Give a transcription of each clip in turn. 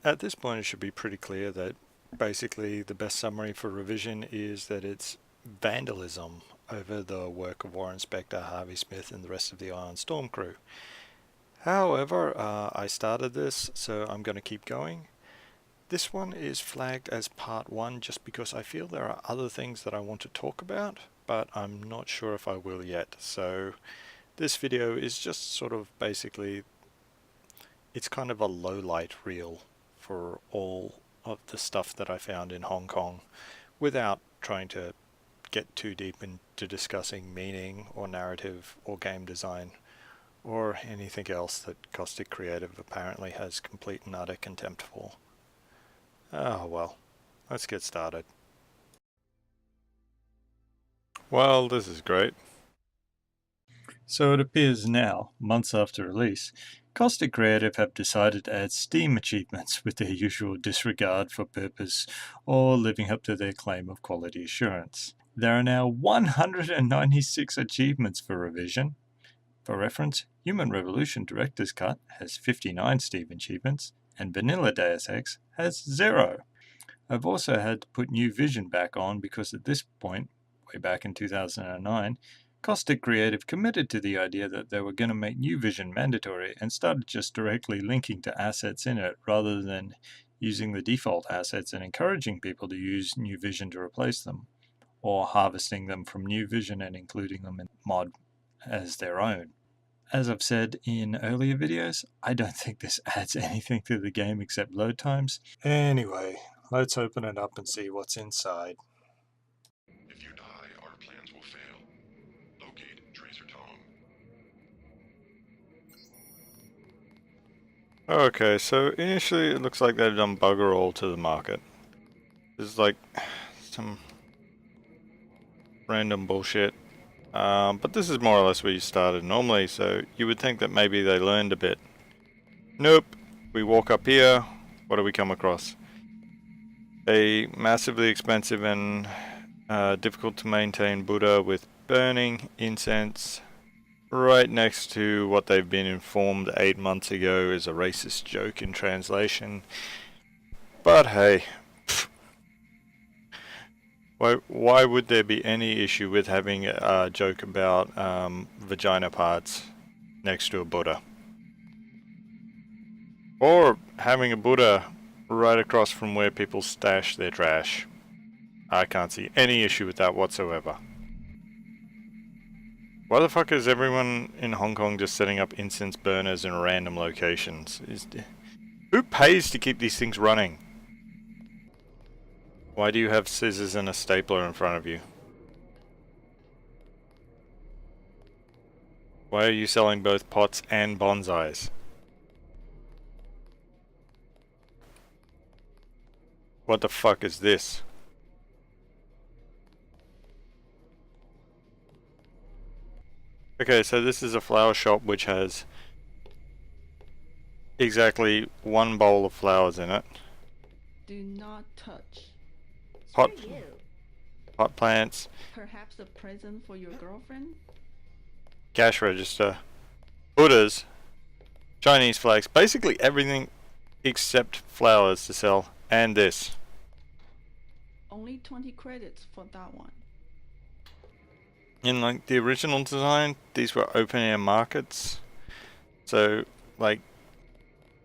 At this point it should be pretty clear that basically the best summary for revision is that it's vandalism over the work of Warren Spector, Harvey Smith and the rest of the Iron Storm crew. However, I started this, so I'm going to keep going. This one is flagged as part 1 just because I feel there are other things that I want to talk about, but I'm not sure if I will yet. So this video is just sort of basically, it's kind of a low light reel for all of the stuff that I found in Hong Kong without trying to get too deep into discussing meaning or narrative or game design or anything else that Caustic Creative apparently has complete and utter contempt for. Oh well, let's get started. Well, this is great. So it appears now, months after release, Caustic Creative have decided to add Steam achievements with their usual disregard for purpose or living up to their claim of quality assurance. There are now 196 achievements for revision. For reference, Human Revolution Director's Cut has 59 Steam achievements, and Vanilla Deus Ex has 0. I've also had to put New Vision back on because at this point, way back in 2009, Caustic Creative committed to the idea that they were going to make New Vision mandatory and started just directly linking to assets in it rather than using the default assets and encouraging people to use New Vision to replace them, or harvesting them from New Vision and including them in mod as their own. As I've said in earlier videos, I don't think this adds anything to the game except load times. Anyway, let's open it up and see what's inside. If you die, our plans will fail. Locate Tracer Tom. Okay, so initially it looks like they've done bugger all to the market. This is like some random bullshit. But this is more or less where you started normally, so you would think that maybe they learned a bit. Nope. We walk up here, what do we come across? A massively expensive and difficult to maintain Buddha with burning incense right next to what they've been informed 8 months ago is a racist joke in translation. But hey, why would there be any issue with having a joke about vagina parts next to a Buddha? Or having a Buddha right across from where people stash their trash. I can't see any issue with that whatsoever. Why the fuck is everyone in Hong Kong just setting up incense burners in random locations? Who pays to keep these things running? Why do you have scissors and a stapler in front of you? Why are you selling both pots and bonsais? What the fuck is this? Okay, so this is a flower shop which has exactly one bowl of flowers in it. Do not touch. Pot, Screw you. pot plants, Perhaps a present for your girlfriend? cash register, Buddhas, Chinese flags, basically everything except flowers to sell, and this. Only 20 credits for that one. In like the original design, these were open air markets, so like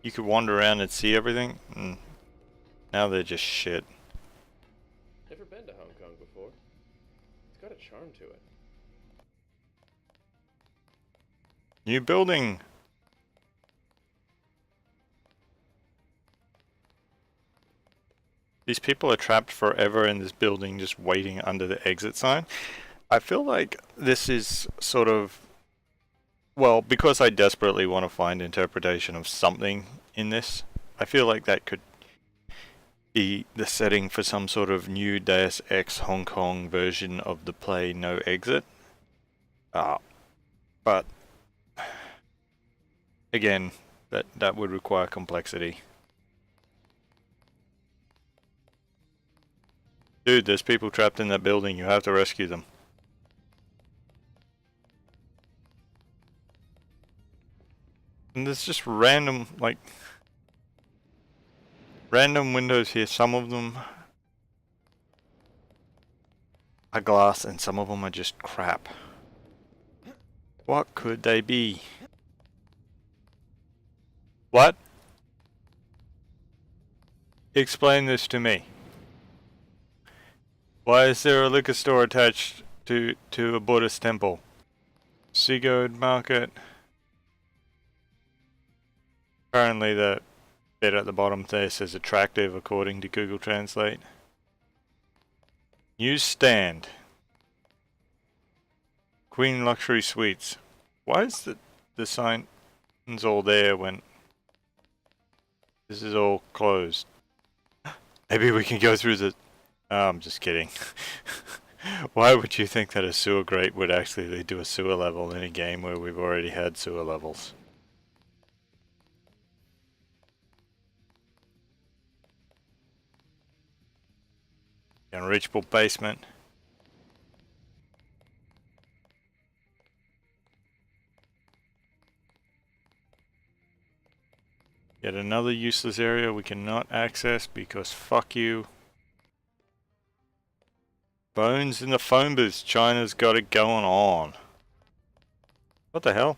you could wander around and see everything, and now they're just shit. Never been to Hong Kong before. It's got a charm to it. New building. These people are trapped forever in this building just waiting under the exit sign. I feel like this is sort of, well, because I desperately want to find interpretation of something in this, I feel like that could be the setting for some sort of new Deus Ex Hong Kong version of the play No Exit. But again, that would require complexity. Dude, there's people trapped in that building. You have to rescue them. And there's just random, like, Random windows here, some of them are glass and some of them are just crap. What could they be? What? Explain this to me. Why is there a liquor store attached to a Buddhist temple? Seagoat Market. Apparently the bit at the bottom there says attractive according to Google Translate. Newsstand. Queen Luxury Suites. Why is the signs all there when this is all closed? Maybe we can go through the... Oh, I'm just kidding. Why would you think that a sewer grate would actually lead to a sewer level in a game where we've already had sewer levels? Unreachable basement. Yet another useless area we cannot access because fuck you. Bones in the phone booth. China's got it going on. What the hell?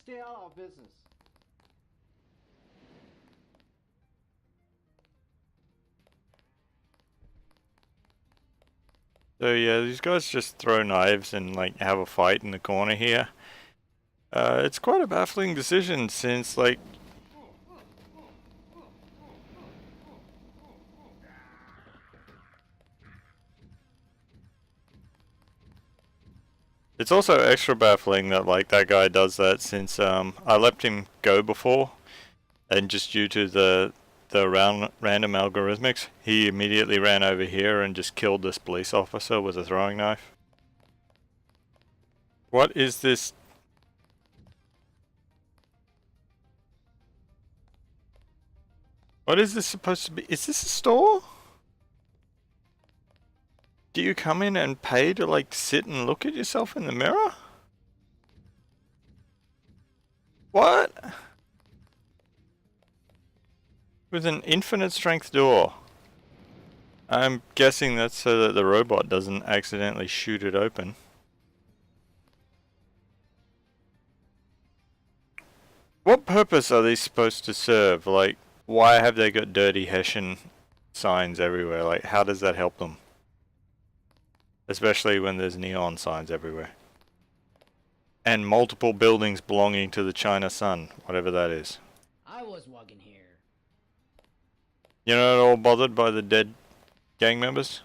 Stay out of our business. So yeah, these guys just throw knives and like have a fight in the corner here. It's quite a baffling decision since like it's also extra baffling that like that guy does that since I let him go before, and just due to the random algorithmics, he immediately ran over here and just killed this police officer with a throwing knife. What is this? What is this supposed to be? Is this a store? Do you come in and pay to like sit and look at yourself in the mirror? What? With an infinite strength door. I'm guessing that's so that the robot doesn't accidentally shoot it open. What purpose are these supposed to serve? Like, why have they got dirty Hessian signs everywhere? Like, how does that help them? Especially when there's neon signs everywhere. And multiple buildings belonging to the China Sun, whatever that is. I was walking here. You're not at all bothered by the dead gang members?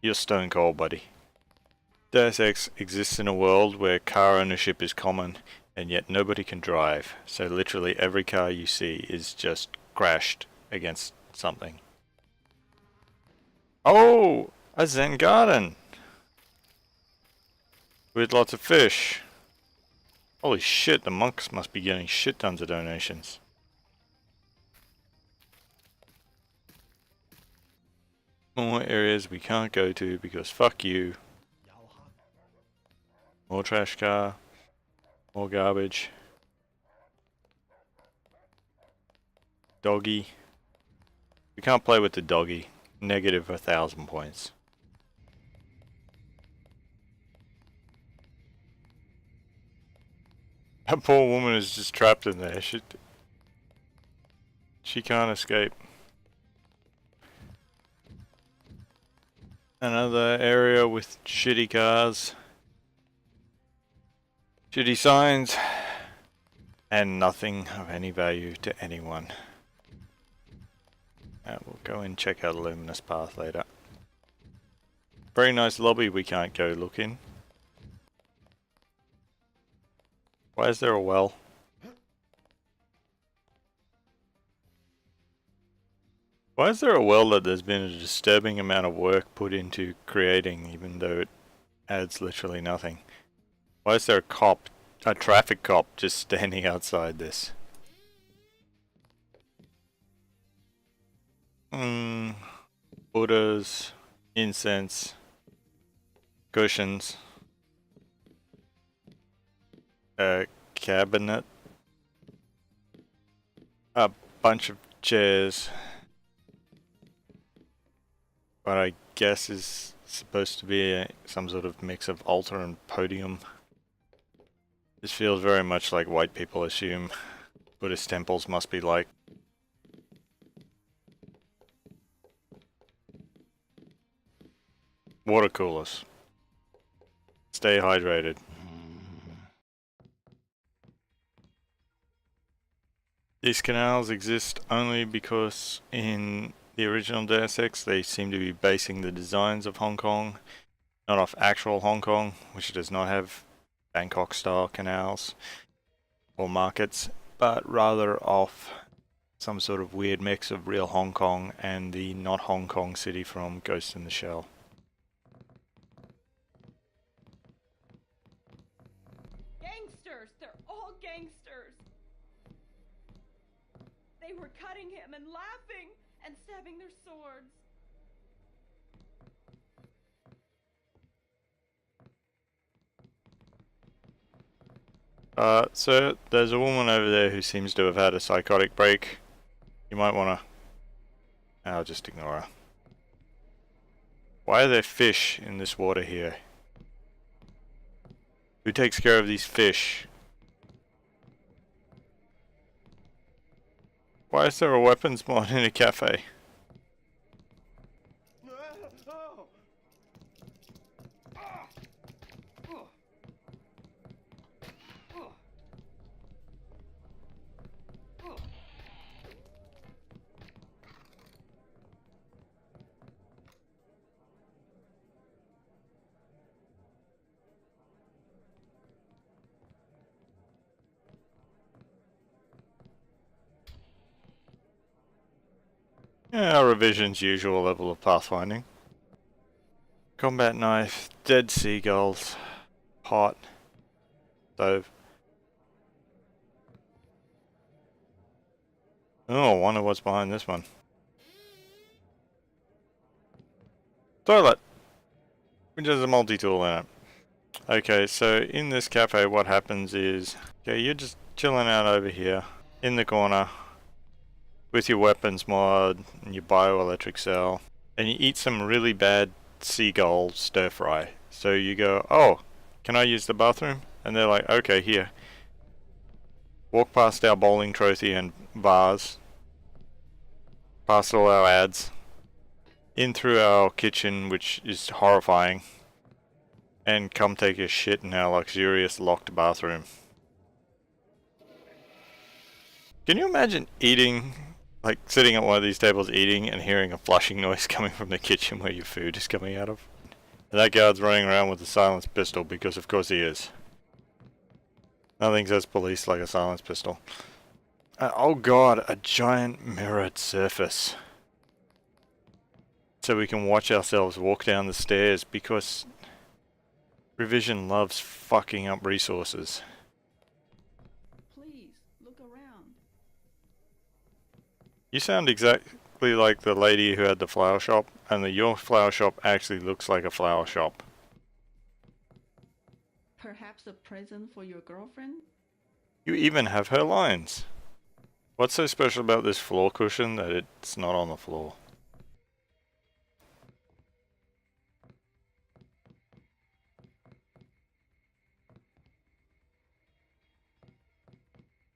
You're stone cold, buddy. Deus Ex exists in a world where car ownership is common, and yet nobody can drive. So literally every car you see is just crashed against something. Oh! A Zen garden! With lots of fish. Holy shit, the monks must be getting shit tons of donations. More areas we can't go to because fuck you. More trash car. More garbage. Doggy. We can't play with the doggy. Negative 1,000 points. That poor woman is just trapped in there. She can't escape. Another area with shitty cars. Shitty signs. And nothing of any value to anyone. We'll go and check out Luminous Path later. Very nice lobby we can't go look in. Why is there a well? Why is there a well that there's been a disturbing amount of work put into creating, even though it adds literally nothing? Why is there a traffic cop just standing outside this? Buddhas, incense, cushions. a cabinet, a bunch of chairs, what I guess is supposed to be some sort of mix of altar and podium. This feels very much like white people assume Buddhist temples must be like. Water coolers. Stay hydrated. These canals exist only because in the original Deus Ex they seem to be basing the designs of Hong Kong not off actual Hong Kong, which does not have Bangkok style canals or markets, but rather off some sort of weird mix of real Hong Kong and the not Hong Kong city from Ghost in the Shell. Gangsters! They're all gangsters! They were cutting him and laughing and stabbing their swords. So there's a woman over there who seems to have had a psychotic break. You might wanna... I'll just ignore her. Why are there fish in this water here? Who takes care of these fish? Why is there a weapons mod in a cafe? Yeah, revision's usual level of pathfinding. Combat knife, dead seagulls, pot, stove. Oh, I wonder what's behind this one. Toilet! Which has a multi-tool in it. Okay, so in this cafe what happens is, okay, you're just chilling out over here, in the corner, with your weapons mod and your bioelectric cell, and you eat some really bad seagull stir fry. So you go, oh, can I use the bathroom? And they're like, okay, here. Walk past our bowling trophy and vase, past all our ads, in through our kitchen, which is horrifying, and come take a shit in our luxurious locked bathroom. Can you imagine eating, like sitting at one of these tables eating and hearing a flushing noise coming from the kitchen where your food is coming out of? And that guard's running around with a silenced pistol because of course he is. Nothing says police like a silenced pistol. Oh god, a giant mirrored surface. So we can watch ourselves walk down the stairs because Revision loves fucking up resources. Please, look around. You sound exactly like the lady who had the flower shop, and your flower shop actually looks like a flower shop. Perhaps a present for your girlfriend? You even have her lines. What's so special about this floor cushion that it's not on the floor?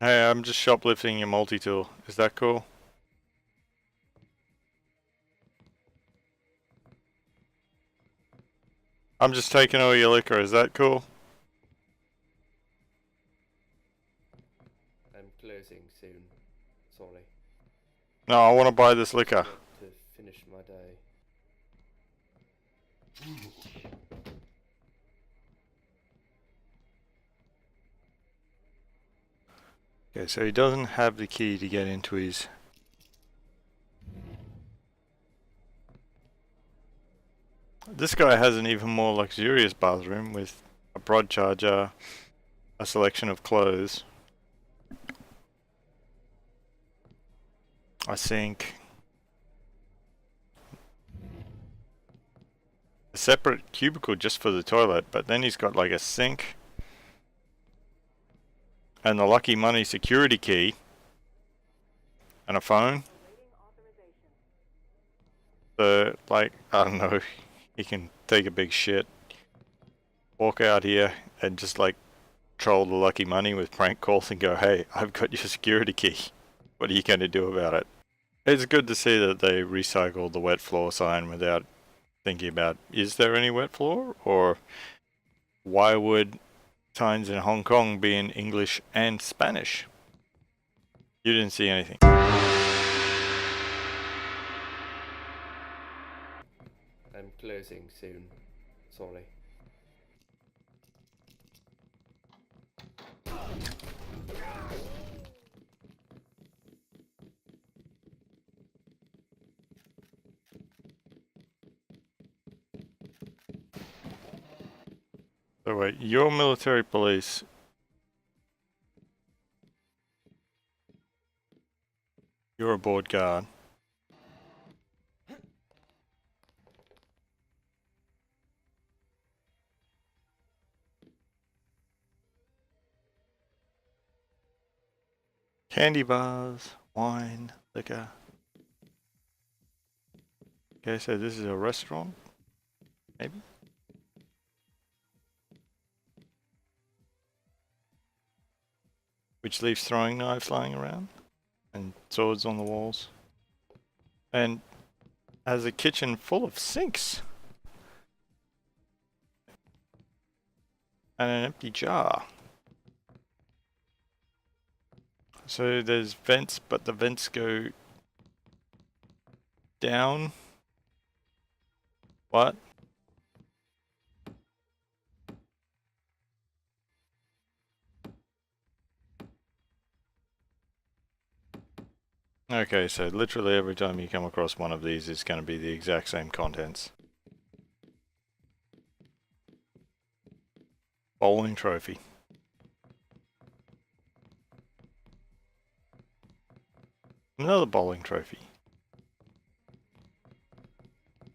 Hey, I'm just shoplifting your multi-tool. Is that cool? I'm just taking all your liquor. Is that cool? I'm closing soon. Sorry. No, I want to buy this liquor. Got to finish my day. Okay, so he doesn't have the key to get into his... This guy has an even more luxurious bathroom with a broad charger, a selection of clothes, a sink, a separate cubicle just for the toilet, but then he's got like a sink, and the lucky money security key, and a phone. So, like, I don't know, he can take a big shit, walk out here, and just like troll the lucky money with prank calls and go, hey, I've got your security key. What are you going to do about it? It's good to see that they recycled the wet floor sign without thinking about, is there any wet floor? Or why would signs in Hong Kong be in English and Spanish? You didn't see anything. I'm closing soon. Sorry. So wait, you're military police. You're a board guard. Candy bars, wine, liquor. Okay, so this is a restaurant, maybe? Which leaves throwing knives lying around and swords on the walls. And has a kitchen full of sinks. And an empty jar. So there's vents, but the vents go down. What? Okay, so literally every time you come across one of these, it's going to be the exact same contents. Bowling trophy. Another bowling trophy.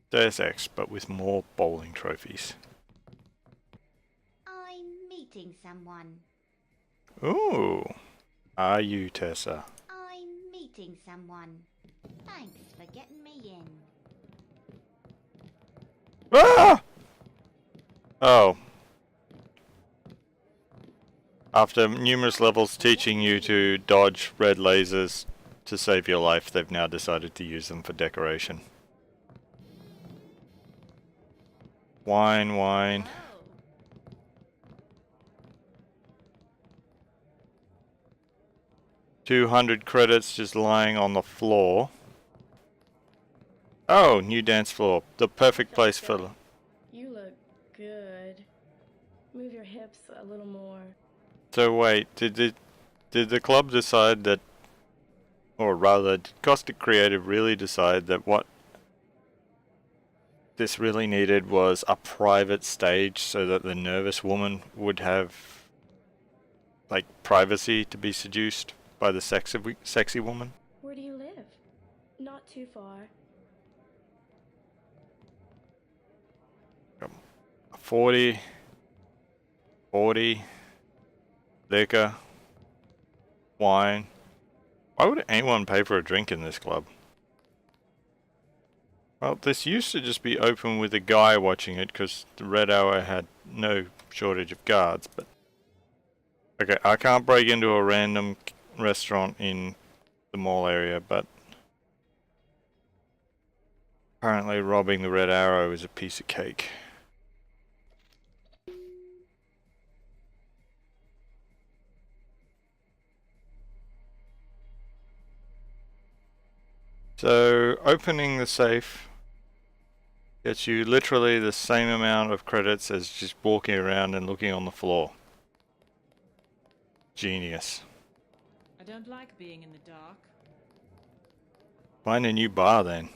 Deus Ex, but with more bowling trophies. I'm meeting someone. Ooh. Are you, Tessa? I'm meeting someone. Thanks for getting me in. Ah! Oh. After numerous levels teaching you to dodge red lasers to save your life, they've now decided to use them for decoration. Wine, wine. 200 credits just lying on the floor. Oh, new dance floor. The perfect place for... You look good. Move your hips a little more. So wait, did the club decide that, or rather, did Caustic Creative really decide that what this really needed was a private stage so that the nervous woman would have, like, privacy to be seduced by the sexy woman? Where do you live? Not too far. 40, liquor, wine. Why would anyone pay for a drink in this club? Well, this used to just be open with a guy watching it because the Red Hour had no shortage of guards, but... Okay, I can't break into a random restaurant in the mall area, but... apparently robbing the Red Arrow is a piece of cake. So, opening the safe gets you literally the same amount of credits as just walking around and looking on the floor. Genius. I don't like being in the dark. Find a new bar then.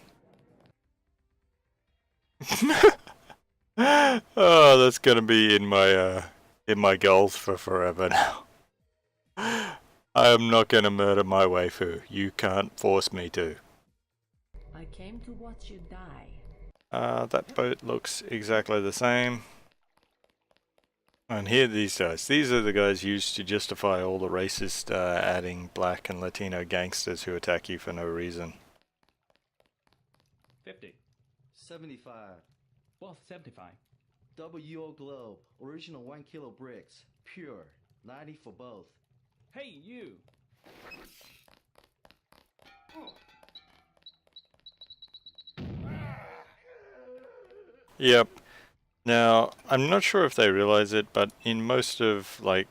Oh, that's gonna be in my goals for forever now. I am not gonna murder my waifu. You can't force me to. I came to watch you die. That boat looks exactly the same. And here these guys. These are the guys used to justify all the racist adding black and Latino gangsters who attack you for no reason. 50. 75. Both 75. WO Globe. Original 1 kilo bricks. Pure. 90 for both. Hey, you! Yep. Now, I'm not sure if they realize it, but in most of, like,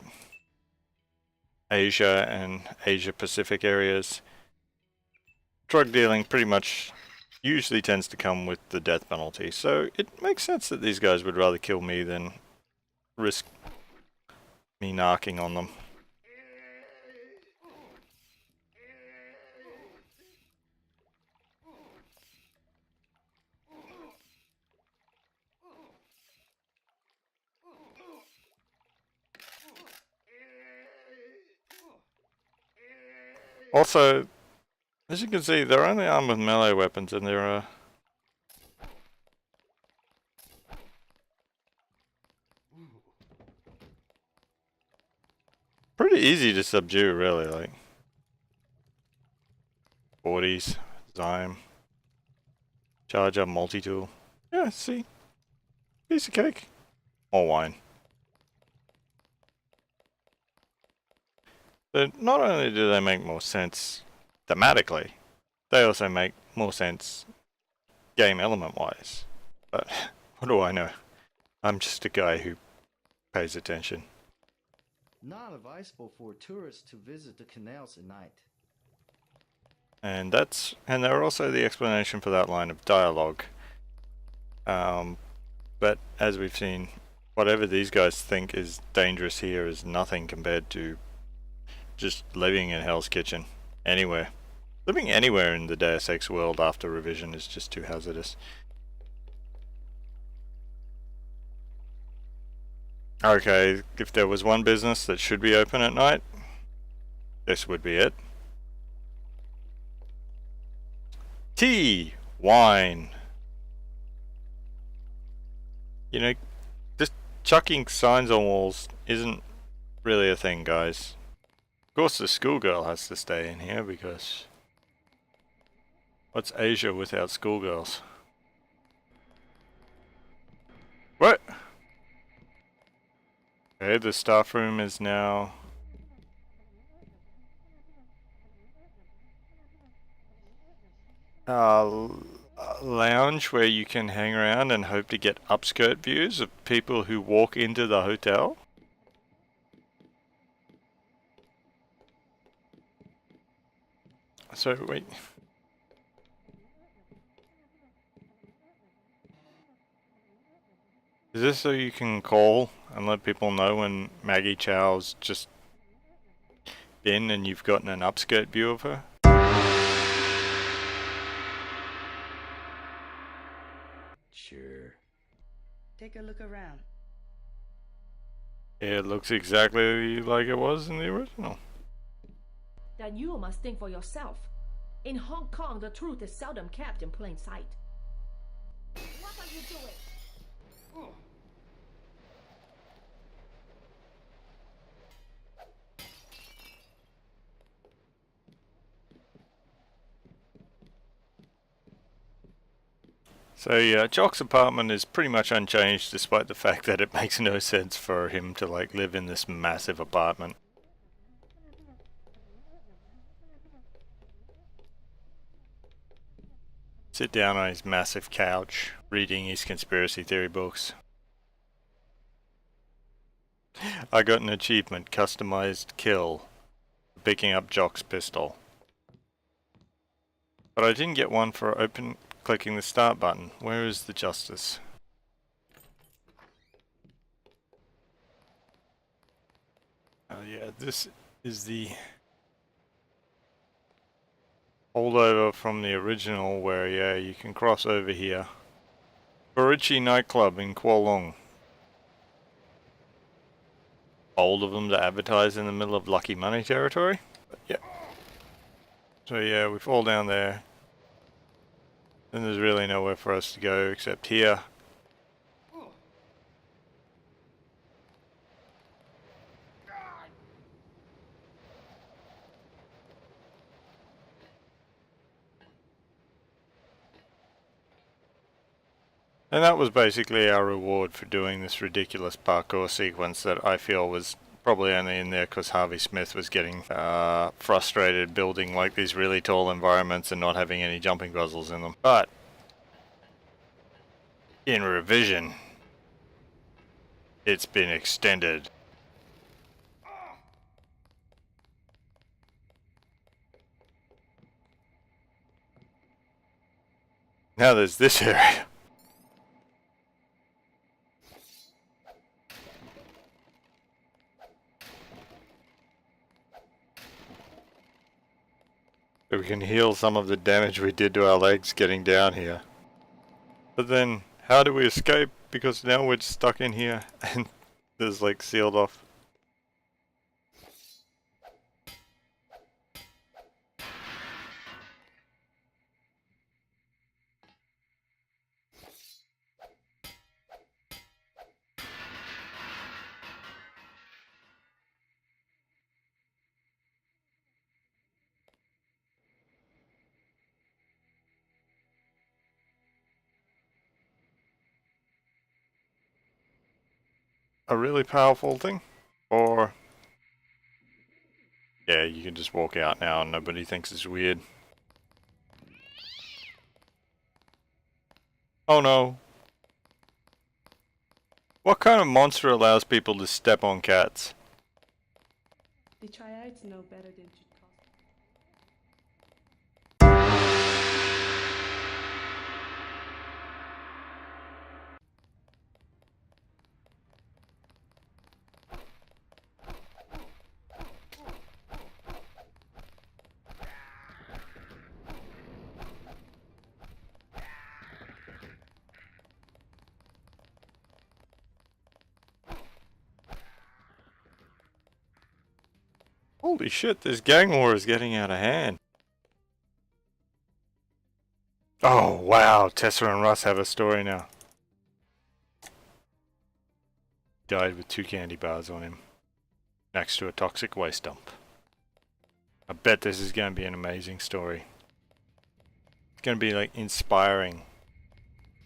Asia and Asia Pacific areas, drug dealing pretty much usually tends to come with the death penalty. So it makes sense that these guys would rather kill me than risk me knocking on them. Also, as you can see, they're only armed with melee weapons, and they're pretty easy to subdue, really. Like 40s, Zyme, Charger, multi-tool. Yeah, see, piece of cake, more wine. But not only do they make more sense thematically, they also make more sense game element-wise. But what do I know? I'm just a guy who pays attention. Not advisable for tourists to visit the canals at night. And they're also the explanation for that line of dialogue. But as we've seen, whatever these guys think is dangerous here is nothing compared to just living in Hell's Kitchen. Anywhere. Living anywhere in the Deus Ex world after revision is just too hazardous. Okay, if there was one business that should be open at night, this would be it. Tea! Wine! You know, just chucking signs on walls isn't really a thing, guys. Of course the schoolgirl has to stay in here because what's Asia without schoolgirls? What? Okay, the staff room is now a lounge where you can hang around and hope to get upskirt views of people who walk into the hotel. So wait. Is this so you can call and let people know when Maggie Chow's just been and you've gotten an upskirt view of her? Sure. Take a look around. It looks exactly like it was in the original. Then you must think for yourself. In Hong Kong, the truth is seldom kept in plain sight. What are you doing? So yeah, Jock's apartment is pretty much unchanged despite the fact that it makes no sense for him to like live in this massive apartment. Sit down on his massive couch, reading his conspiracy theory books. I got an achievement, customized kill, picking up Jock's pistol. But I didn't get one for clicking the start button. Where is the justice? Yeah, this is the holdover from the original where, yeah, you can cross over here. Barichi nightclub in Kowloon. Bold of them to advertise in the middle of Lucky Money territory. But yeah. So yeah, we fall down there. Then there's really nowhere for us to go except here. And that was basically our reward for doing this ridiculous parkour sequence that I feel was probably only in there because Harvey Smith was getting frustrated building like these really tall environments and not having any jumping puzzles in them. But in revision, it's been extended. Now there's this area. So we can heal some of the damage we did to our legs getting down here. But then, how do we escape? Because now we're stuck in here and there's like sealed off. A really powerful thing? Or... yeah, you can just walk out now and nobody thinks it's weird. Oh no. What kind of monster allows people to step on cats? The triads know better than to talk. Holy shit, this gang war is getting out of hand. Oh wow, Tessa and Russ have a story now. Died with 2 candy bars on him. Next to a toxic waste dump. I bet this is going to be an amazing story. It's going to be like inspiring.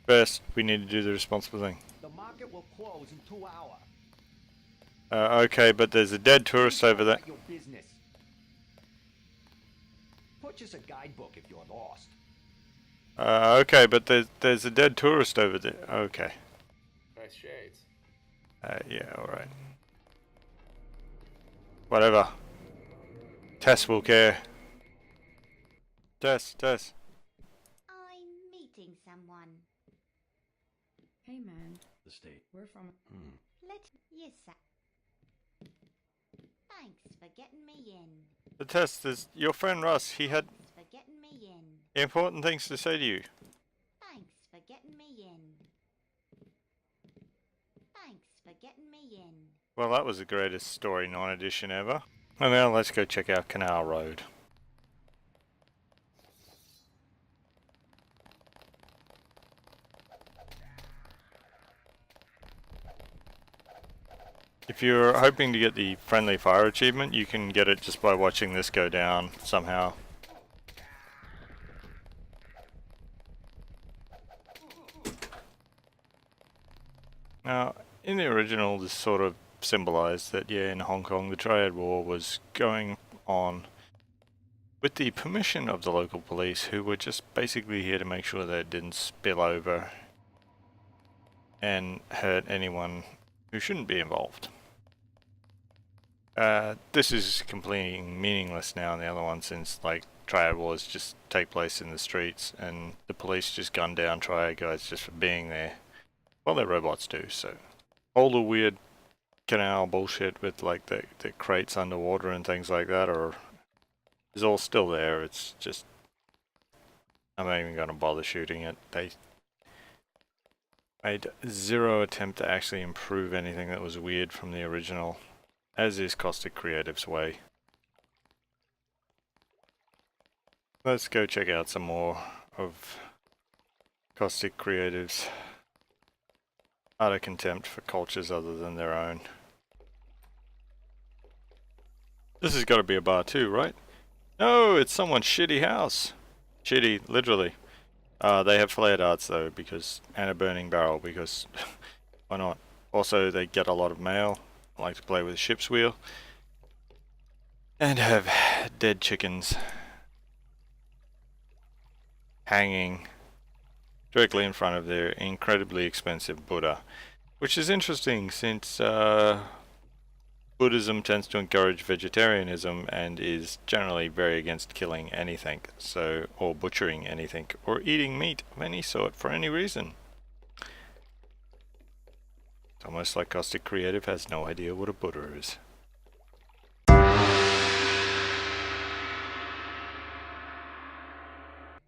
First, we need to do the responsible thing. The market will close in 2 hours. Okay, but there's a dead tourist over there. Your business. Purchase a guidebook if you're lost. Okay, but there's a dead tourist over there. Okay. Nice shades. Yeah, alright. Whatever. Tess will care. Tess. I'm meeting someone. Hey man, The state. we're from. Yes, sir. Thanks for getting me in. The Tess, there's your friend Russ, he had Thanks for getting me in. important things to say to you. Thanks for getting me in. Thanks for getting me in. Well, that was the greatest story non-edition ever. And now let's go check out Canal Road. If you're hoping to get the friendly fire achievement, you can get it just by watching this go down somehow. Now, in the original, this sort of symbolized that, yeah, in Hong Kong, the Triad War was going on with the permission of the local police, who were just basically here to make sure that it didn't spill over and hurt anyone who shouldn't be involved. This is completely meaningless now in the other one, since like Triad Wars just take place in the streets and the police just gun down Triad guys just for being there. Well, their robots do, so. All the weird Canal bullshit with like the crates underwater and things like that is all still there. It's just, I'm not even gonna bother shooting it. They made zero attempt to actually improve anything that was weird from the original, as is Caustic Creative's way. Let's go check out some more of Caustic Creative's utter contempt for cultures other than their own. This has got to be a bar too, right? No, it's someone's shitty house. Shitty, literally. They have flared arts though, and a burning barrel, because why not? Also, they get a lot of mail. I like to play with a ship's wheel. And have dead chickens hanging directly in front of their incredibly expensive Buddha. Which is interesting, since Buddhism tends to encourage vegetarianism and is generally very against killing anything, or butchering anything, or eating meat of any sort for any reason. It's almost like Caustic Creative has no idea what a Buddha is.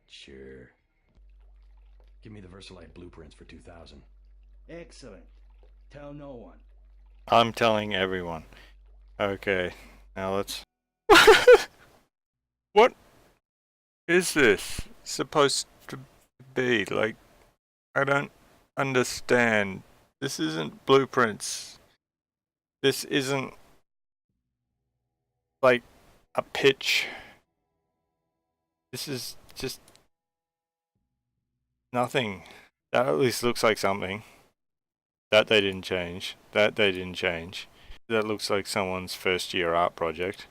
Sure. Give me the Versalife blueprints for 2000. Excellent. Tell no one. I'm telling everyone. Okay, now let's... What is this supposed to be? Like, I don't understand. This isn't blueprints. This isn't like a pitch. This is just nothing. That at least looks like something. That they didn't change. That they didn't change. That looks like someone's first year art project.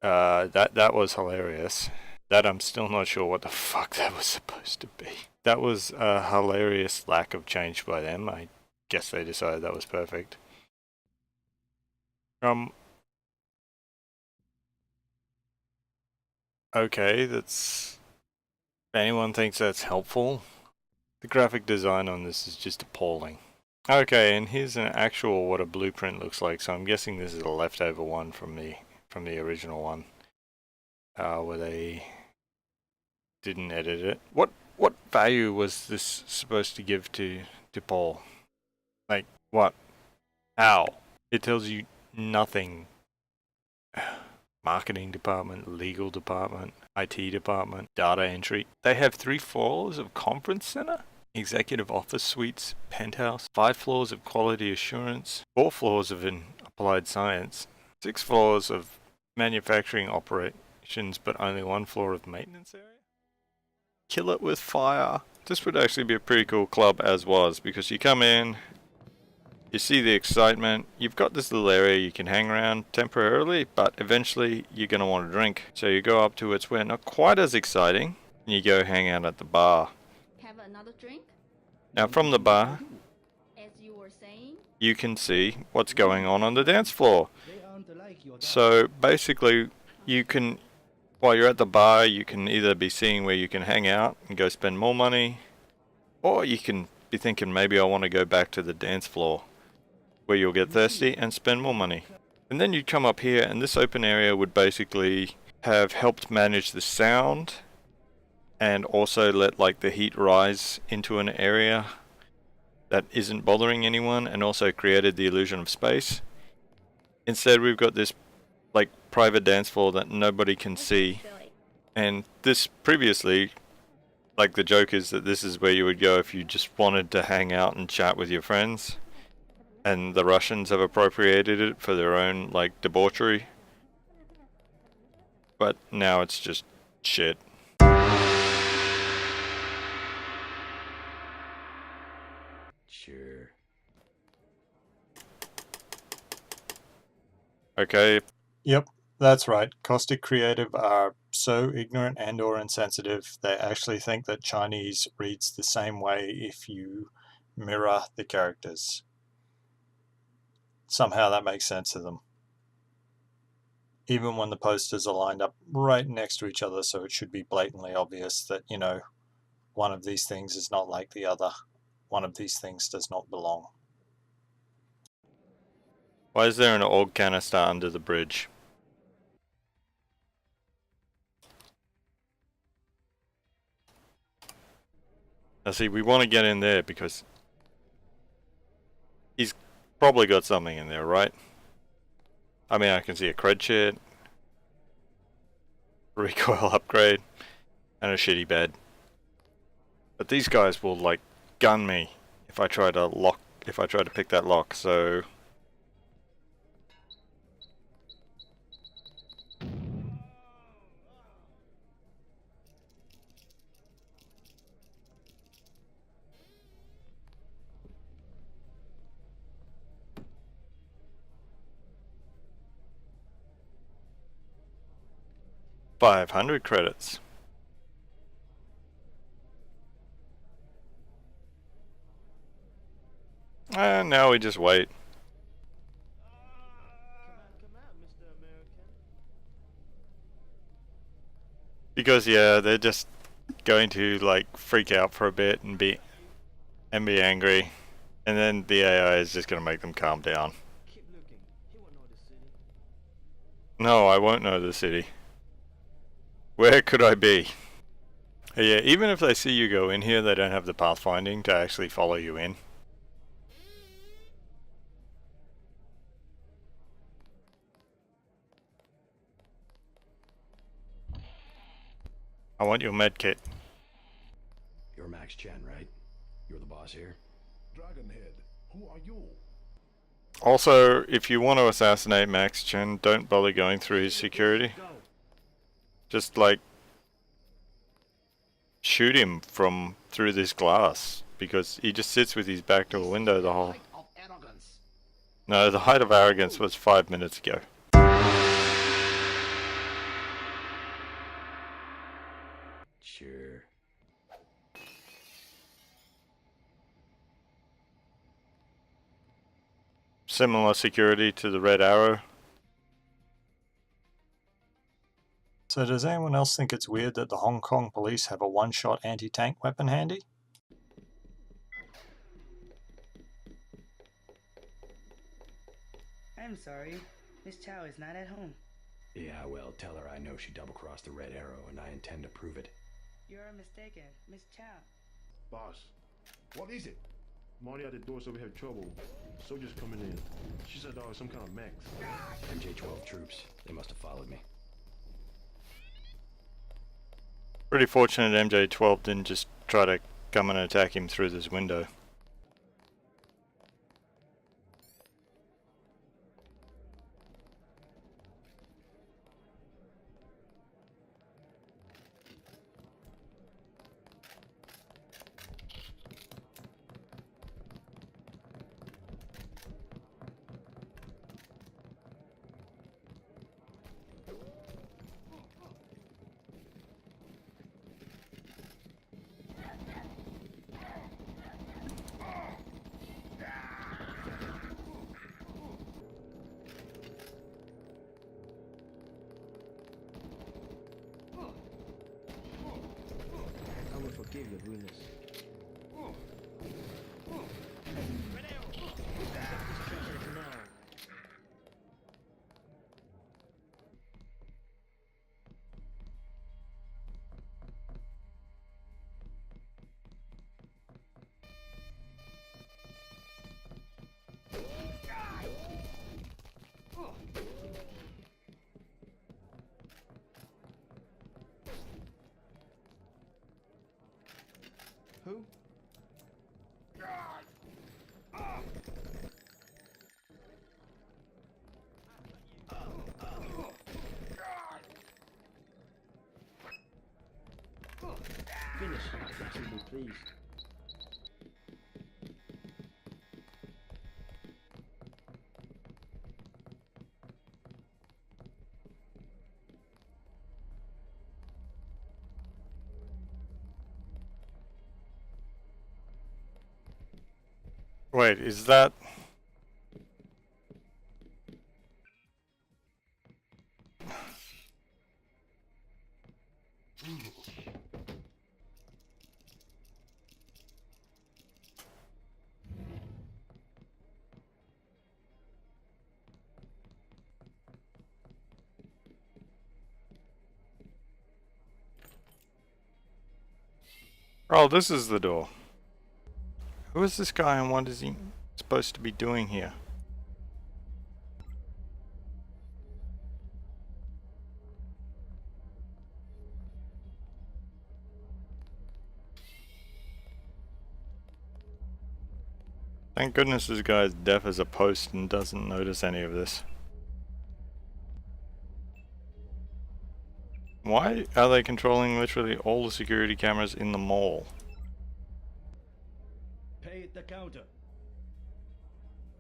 That was hilarious. That I'm still not sure what the fuck that was supposed to be. That was a hilarious lack of change by them. I guess they decided that was perfect. Okay, that's... If anyone thinks that's helpful, the graphic design on this is just appalling. Okay, and here's an actual what a blueprint looks like, so I'm guessing this is a leftover one from the original one. Where they didn't edit it. What value was this supposed to give to Paul? Like, what? How? It tells you nothing. Marketing department, legal department, IT department, data entry. They have 3 floors of conference center, executive office suites, penthouse, 5 floors of quality assurance, 4 floors of applied science, 6 floors of manufacturing operations, but only 1 floor of maintenance area. Kill it with fire. This would actually be a pretty cool club as was, because you come in, you see the excitement, you've got this little area you can hang around temporarily, but eventually you're going to want to drink. So you go up to it's where not quite as exciting, and you go hang out at the bar. Have another drink? Now from the bar, As you were saying? you can see what's going on the dance floor. So basically, you can, while you're at the bar, you can either be seeing where you can hang out and go spend more money, or you can be thinking maybe I want to go back to the dance floor, where you'll get thirsty and spend more money. And then you'd come up here, and this open area would basically have helped manage the sound and also let like the heat rise into an area that isn't bothering anyone, and also created the illusion of space. Instead, we've got this like private dance floor that nobody can see. And this previously, like the joke is that this is where you would go if you just wanted to hang out and chat with your friends. And the Russians have appropriated it for their own, like, debauchery. But now it's just shit. Sure. Okay. Yep, that's right. Caustic Creative are so ignorant and or insensitive, they actually think that Chinese reads the same way if you mirror the characters. Somehow that makes sense to them. Even when the posters are lined up right next to each other, so it should be blatantly obvious that, you know, one of these things is not like the other. One of these things does not belong. Why is there an org canister under the bridge? Now see, we want to get in there because he's probably got something in there, right? I mean, I can see a cred shit, recoil upgrade, and a shitty bed. But these guys will like gun me if I try to pick that lock, so 500 credits. And now we just wait. Come out, Mr. American. Because yeah, they're just going to like freak out for a bit and be angry, and then the AI is just going to make them calm down. Keep looking. He won't know the city. No, I won't know the city. Where could I be? Yeah, even if they see you go in here, they don't have the pathfinding to actually follow you in. I want your med kit. You're Max Chen, right? You're the boss here? Dragonhead, who are you? Also, if you want to assassinate Max Chen, don't bother going through his security. Just like shoot him from through this glass, because he just sits with his back to a window the whole... No, the height of arrogance was 5 minutes ago. Sure. Similar security to the Red Arrow. So does anyone else think it's weird that the Hong Kong police have a one-shot anti-tank weapon handy? I'm sorry. Miss Chow is not at home. Yeah, well, tell her I know she double-crossed the Red Arrow, and I intend to prove it. You're mistaken, Miss Chow. Boss, what is it? Marty at the door, so we have trouble. Soldiers coming in. She said some kind of mechs. MJ-12 troops. They must have followed me. Pretty fortunate MJ-12 didn't just try to come and attack him through this window. I will forgive your rudeness. Who? Finish. Absolutely, please. Wait, is that... Oh, this is the door. Who is this guy and what is he supposed to be doing here? Thank goodness this guy is deaf as a post and doesn't notice any of this. Why are they controlling literally all the security cameras in the mall? Pay at the counter.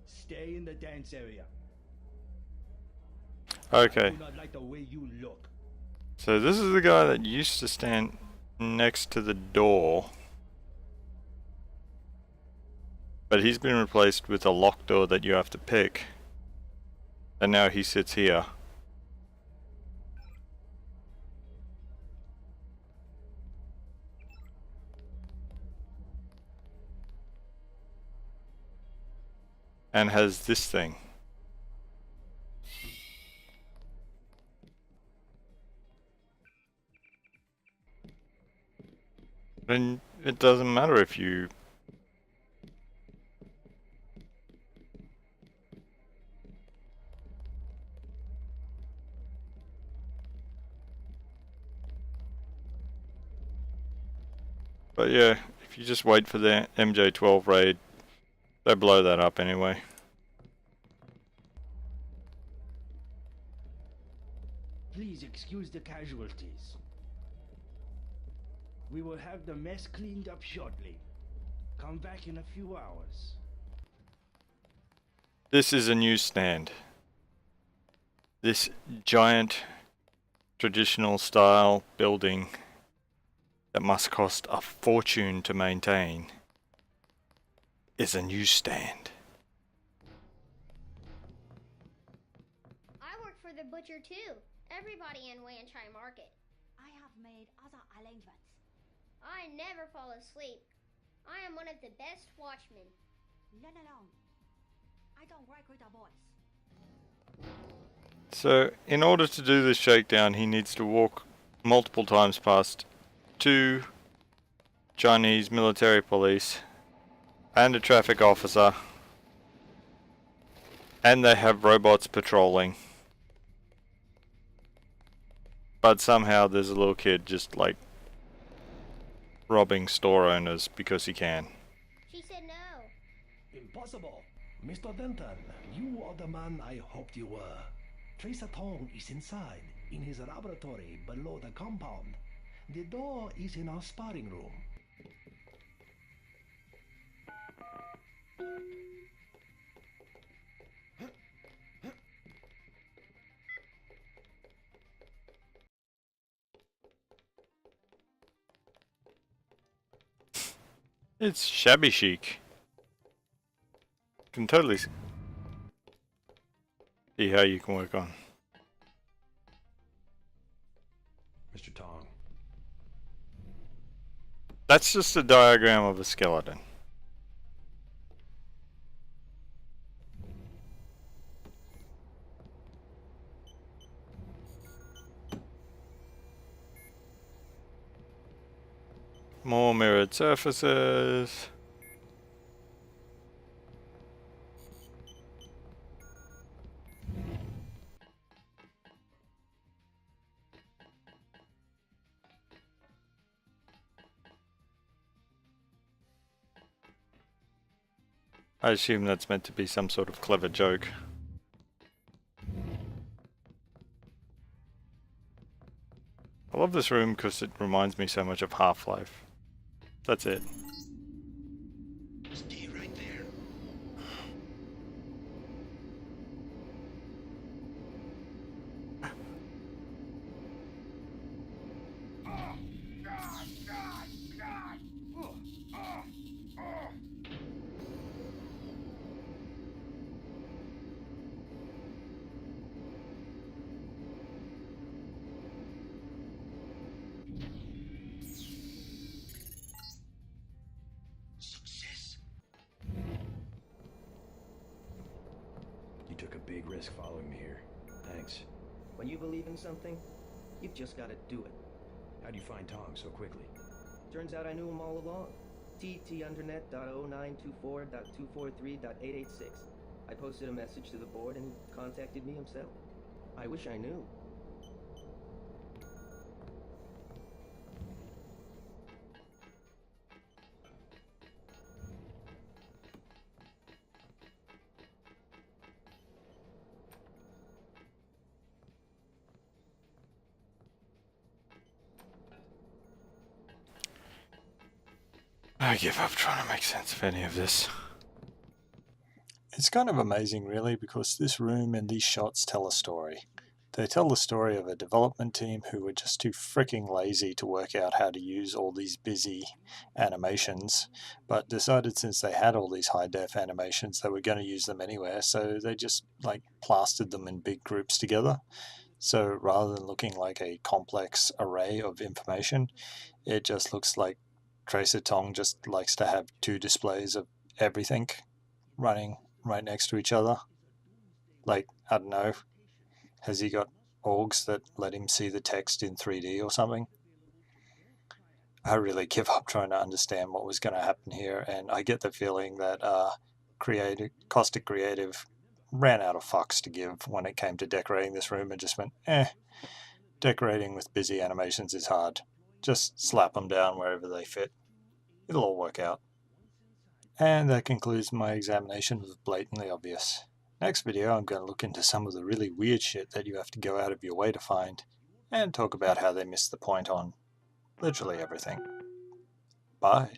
Stay in the dance area. Okay. I do not like the way you look. So this is the guy that used to stand next to the door. But he's been replaced with a locked door that you have to pick. And now he sits here. And has this thing. And it doesn't matter if you but yeah, if you just wait for the MJ12 raid, they blow that up anyway. Please excuse the casualties. We will have the mess cleaned up shortly. Come back in a few hours. This is a newsstand. This giant traditional style building that must cost a fortune to maintain is a newsstand. I work for the butcher too. Everybody in Wanchai Market. I have made other arrangements. I never fall asleep. I am one of the best watchmen. Learn along. I don't work with a voice. So, in order to do this shakedown, he needs to walk multiple times past 2 Chinese military police and a traffic officer, and they have robots patrolling. But somehow there's a little kid just like robbing store owners because he can. She said no. Impossible. Mr. Denton, you are the man I hoped you were. Tracer Tong is inside, in his laboratory below the compound. The door is in our sparring room. It's shabby chic. Can totally see how you can work on. Mr. Tong. That's just a diagram of a skeleton. More mirrored surfaces. I assume that's meant to be some sort of clever joke. I love this room because it reminds me so much of Half-Life. That's it. Stay right there. Success. You took a big risk following me here. Thanks. When you believe in something, you've just got to do it. How'd you find Tong so quickly? Turns out I knew him all along. TTundernet.0924.243.886. I posted a message to the board and he contacted me himself. I wish I knew. I give up trying to make sense of any of this. It's kind of amazing, really, because this room and these shots tell a story. They tell the story of a development team who were just too freaking lazy to work out how to use all these busy animations, but decided since they had all these high-def animations they were going to use them anywhere, so they just like plastered them in big groups together. So rather than looking like a complex array of information, it just looks like Tracer Tong just likes to have two displays of everything running right next to each other. Like, I don't know, has he got orgs that let him see the text in 3D or something? I really give up trying to understand what was going to happen here, and I get the feeling that Caustic Creative ran out of fucks to give when it came to decorating this room and just went, decorating with busy animations is hard. Just slap them down wherever they fit. It'll all work out. And that concludes my examination of Blatantly Obvious. Next video I'm going to look into some of the really weird shit that you have to go out of your way to find, and talk about how they missed the point on literally everything. Bye.